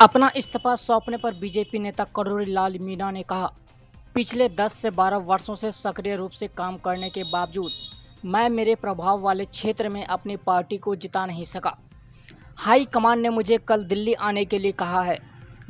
अपना इस्तीफा सौंपने पर बीजेपी नेता करोड़ी लाल मीणा ने कहा, पिछले 10 से 12 वर्षों से सक्रिय रूप से काम करने के बावजूद मैं मेरे प्रभाव वाले क्षेत्र में अपनी पार्टी को जिता नहीं सका। हाई कमान ने मुझे कल दिल्ली आने के लिए कहा है।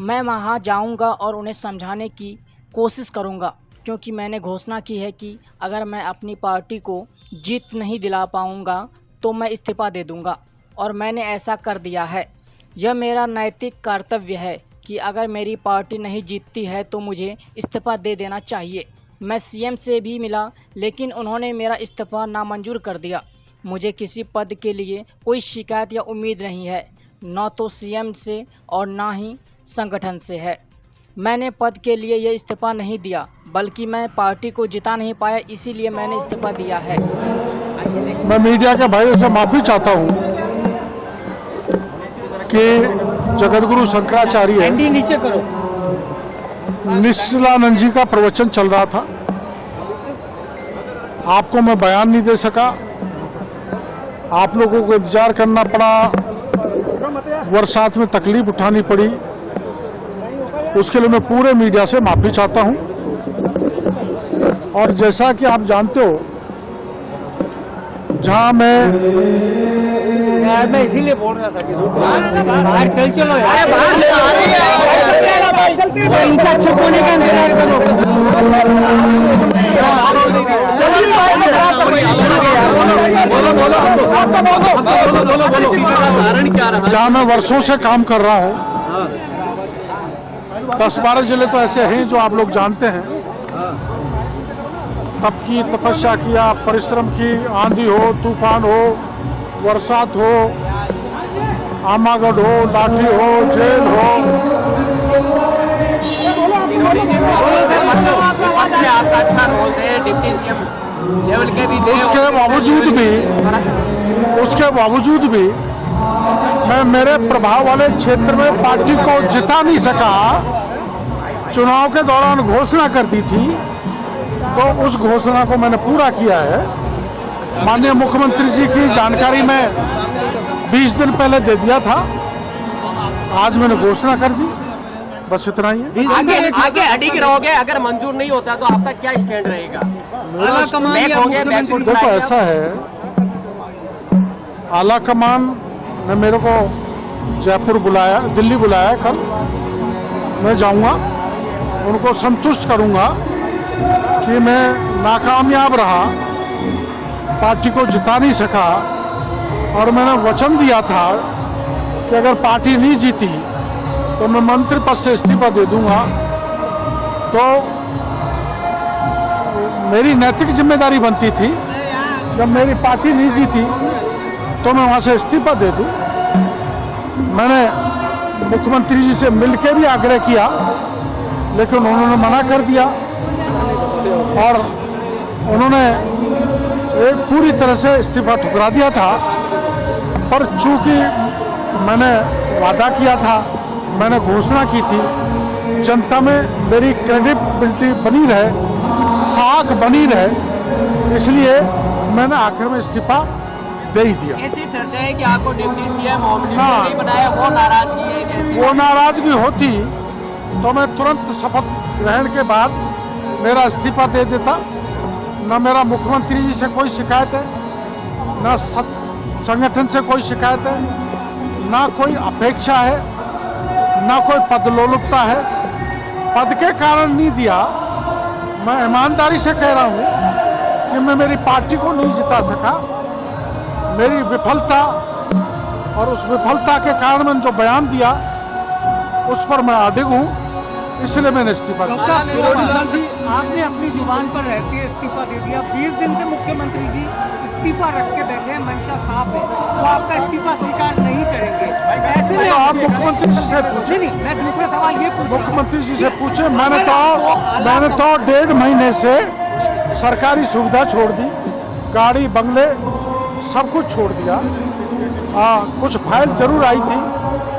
मैं वहां जाऊंगा और उन्हें समझाने की कोशिश करूंगा, क्योंकि मैंने घोषणा की है कि अगर मैं अपनी पार्टी को जीत नहीं दिला पाऊंगा तो मैं इस्तीफा दे दूंगा, और मैंने ऐसा कर दिया है। यह मेरा नैतिक कर्तव्य है कि अगर मेरी पार्टी नहीं जीतती है तो मुझे इस्तीफा दे देना चाहिए। मैं सीएम से भी मिला, लेकिन उन्होंने मेरा इस्तीफा नामंजूर कर दिया। मुझे किसी पद के लिए कोई शिकायत या उम्मीद नहीं है, न तो सीएम से और न ही संगठन से है। मैंने पद के लिए यह इस्तीफा नहीं दिया, बल्कि मैं पार्टी को जिता नहीं पाया, इसीलिए मैंने इस्तीफा दिया है। मैं मीडिया के भाइयों से माफ़ी चाहता हूँ कि जगतगुरु शंकराचार्य नीचे करो। निश्चलानंद जी का प्रवचन चल रहा था। आपको मैं बयान नहीं दे सका, आप लोगों को इंतजार करना पड़ा, बरसात में तकलीफ उठानी पड़ी। उसके लिए मैं पूरे मीडिया से माफ़ी चाहता हूं। और जैसा कि आप जानते हो, जहां मैं इसीलिए बोल रहा था कि बाहर चल चलो यार, इनका चुप होने का इंतजार करो। जहां मैं वर्षों से काम कर रहा हूं, 10-12 जिले तो ऐसे हैं जो आप लोग जानते हैं। तप की तपस्या किया, परिश्रम की, आंधी हो, तूफान हो, बरसात हो, आमागढ़ हो, लाठी हो, जेल हो, आपका अच्छा रोल है, डिप्टी सीएम लेवल के भी। उसके बावजूद भी मैं मेरे प्रभाव वाले क्षेत्र में पार्टी को जिता नहीं सका। चुनाव के दौरान घोषणा कर दी थी, तो उस घोषणा को मैंने पूरा किया है। माननीय मुख्यमंत्री जी की जानकारी मैं 20 दिन पहले दे दिया था, आज मैंने घोषणा कर दी, बस इतना ही है। आगे अडिग रहोगे, अगर मंजूर नहीं होता तो आपका क्या स्टैंड रहेगा? देखो ऐसा है, आला कमान ने मेरे को जयपुर बुलाया, दिल्ली बुलाया कल। मैं जाऊंगा, उनको संतुष्ट करूंगा कि मैं नाकामयाब रहा, पार्टी को जिता नहीं सका, और मैंने वचन दिया था कि अगर पार्टी नहीं जीती तो मैं मंत्री पद से इस्तीफा दे दूंगा। तो मेरी नैतिक जिम्मेदारी बनती थी, जब मेरी पार्टी नहीं जीती तो मैं वहां से इस्तीफा दे दूं। मैंने मुख्यमंत्री जी से मिलकर भी आग्रह किया, लेकिन उन्होंने मना कर दिया, और उन्होंने एक पूरी तरह से इस्तीफा ठुकरा दिया था। पर चूंकि मैंने वादा किया था, मैंने घोषणा की थी, जनता में मेरी क्रेडिबिलिटी बनी रहे, साख बनी रहे, इसलिए मैंने आखिर में इस्तीफा दे ही दिया। ऐसी चर्चा है कि आपको डिप्टी सीएम नहीं बनाया, वो नाराजगी है? कैसी वो नाराजगी होती तो मैं तुरंत शपथ ग्रहण के बाद मेरा इस्तीफा दे देता। न मेरा मुख्यमंत्री जी से कोई शिकायत है, न संगठन से कोई शिकायत है, न कोई अपेक्षा है, न कोई पदलोलुपता है। पद के कारण नहीं दिया, मैं ईमानदारी से कह रहा हूँ कि मैं मेरी पार्टी को नहीं जिता सका। मेरी विफलता, और उस विफलता के कारण मैंने जो बयान दिया उस पर मैं अडिग हूँ, इसलिए मैंने इस्तीफा दिया। आपने अपनी जुबान पर रहते इस्तीफा दे दिया। 20 दिन से मुख्यमंत्री जी इस्तीफा रख के बैठे हैं, मंशा साफ है, तो आपका इस्तीफा स्वीकार नहीं करेंगे। ऐसे में आप मुख्यमंत्री जी से पूछे। नहीं, मैं दूसरा सवाल ये पूछ, मुख्यमंत्री जी से पूछे। मैंने तो 1.5 महीने से सरकारी सुविधा छोड़ दी, गाड़ी बंगले सब कुछ छोड़ दिया। कुछ फाइल जरूर आई थी,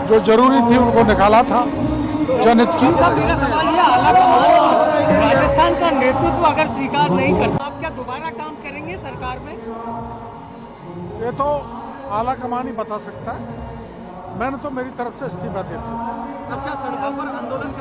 जो जरूरी थी उनको निकाला था जनहित की। मेरा सवाल ये, राजस्थान का नेतृत्व अगर स्वीकार नहीं करता, आप क्या दोबारा काम करेंगे सरकार में? ये तो आला कमान ही बता सकता है। मैंने तो मेरी तरफ से इस्तीफा दे दिया। अब क्या सड़कों पर आंदोलन